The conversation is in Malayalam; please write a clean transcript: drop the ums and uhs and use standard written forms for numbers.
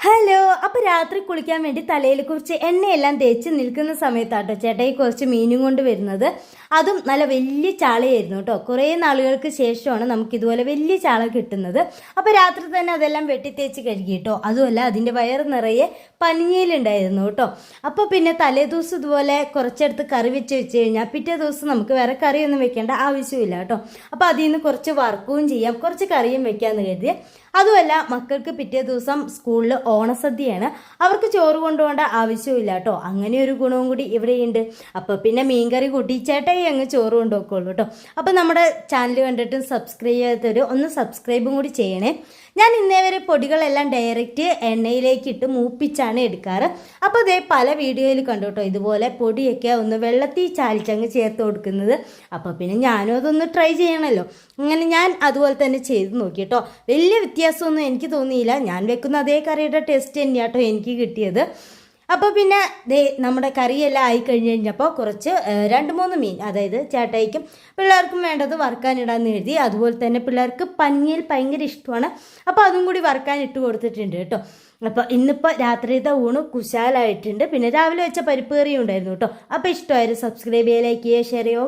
ഹലോ. അപ്പോൾ രാത്രി കുളിക്കാൻ വേണ്ടി തലയിൽ കുറച്ച് എണ്ണയെല്ലാം തേച്ച് നിൽക്കുന്ന സമയത്താട്ടോ ചേട്ടായി കുറച്ച് മീനും കൊണ്ട് വരുന്നത്. അതും നല്ല വലിയ ചാളയായിരുന്നു കേട്ടോ. കുറേ നാളുകൾക്ക് ശേഷമാണ് നമുക്ക് ഇതുപോലെ വലിയ ചാള കിട്ടുന്നത്. അപ്പോൾ രാത്രി തന്നെ അതെല്ലാം വെട്ടിത്തേച്ച് കഴുകി കേട്ടോ. അതുമല്ല അതിൻ്റെ വയറ് നിറയെ പനിഞ്ഞയിലുണ്ടായിരുന്നു കേട്ടോ. അപ്പോൾ പിന്നെ തലേ ദിവസം ഇതുപോലെ കുറച്ചെടുത്ത് കറി വെച്ച് കഴിഞ്ഞാൽ പിറ്റേ ദിവസം നമുക്ക് വേറെ കറിയൊന്നും വെക്കേണ്ട ആവശ്യമില്ല കേട്ടോ. അപ്പോൾ അതിൽ നിന്ന് കുറച്ച് വറുക്കുകയും ചെയ്യാം, കുറച്ച് കറിയും വെക്കാമെന്ന് കരുതി. അതുമല്ല മക്കൾക്ക് പിറ്റേ ദിവസം സ്കൂളിൽ ഓണസദ്യയാണ്, അവർക്ക് ചോറ് കൊണ്ടുപോകേണ്ട ആവശ്യമില്ല കേട്ടോ. അങ്ങനെ ഒരു ഗുണവും കൂടി ഇവിടെയുണ്ട്. അപ്പോൾ പിന്നെ മീൻകറി കൂട്ടി ചേട്ടായി അങ്ങ് ചോറ് കൊണ്ടുപോയിക്കോളൂ കേട്ടോ. അപ്പോൾ നമ്മുടെ ചാനൽ കണ്ടിട്ടും സബ്സ്ക്രൈബ് ചെയ്യാത്തവർ ഒന്ന് സബ്സ്ക്രൈബും കൂടി ചെയ്യണേ. ഞാൻ ഇന്നേ വരെ പൊടികളെല്ലാം ഡയറക്റ്റ് എണ്ണയിലേക്ക് ഇട്ട് മൂപ്പിച്ചാണ് എടുക്കാറ്. അപ്പോൾ അതേ പല വീഡിയോയിൽ കണ്ടു കേട്ടോ, ഇതുപോലെ പൊടിയൊക്കെ ഒന്ന് വെള്ളത്തിൽ ചാലിച്ചങ്ങ് ചേർത്ത് കൊടുക്കുന്നത്. അപ്പോൾ പിന്നെ ഞാനും അതൊന്ന് ട്രൈ ചെയ്യണമല്ലോ. അങ്ങനെ ഞാൻ അതുപോലെ തന്നെ ചെയ്ത് നോക്കി കേട്ടോ. വലിയ വ്യത്യാസമൊന്നും എനിക്ക് തോന്നിയില്ല. ഞാൻ വെക്കുന്ന അതേ കറിയുടെ ടേസ്റ്റ് തന്നെയാണ് കേട്ടോ എനിക്ക് കിട്ടിയത്. അപ്പോൾ പിന്നെ നമ്മുടെ കറിയെല്ലാം ആയി കഴിഞ്ഞപ്പോൾ കുറച്ച് 2-3 മീൻ, അതായത് ചേട്ടായിക്കും പിള്ളേർക്കും വേണ്ടത് വറുക്കാനിടാന്ന് എഴുതി. അതുപോലെ തന്നെ പിള്ളേർക്ക് പനിയിൽ ഭയങ്കര ഇഷ്ടമാണ്, അപ്പോൾ അതും കൂടി വറുക്കാൻ ഇട്ട് കൊടുത്തിട്ടുണ്ട് കേട്ടോ. അപ്പോൾ ഇന്നിപ്പോൾ രാത്രിയത്തെ ഊണ് കുശാലായിട്ടുണ്ട്. പിന്നെ രാവിലെ വെച്ച പരിപ്പ് കറിയും ഉണ്ടായിരുന്നു കേട്ടോ. അപ്പോൾ ഇഷ്ടമായിരുന്നു സബ്സ്ക്രൈബ് ചെയ്യുക, ലൈക്ക് ചെയ്യുക, ഷെയർ ചെയ്യുക.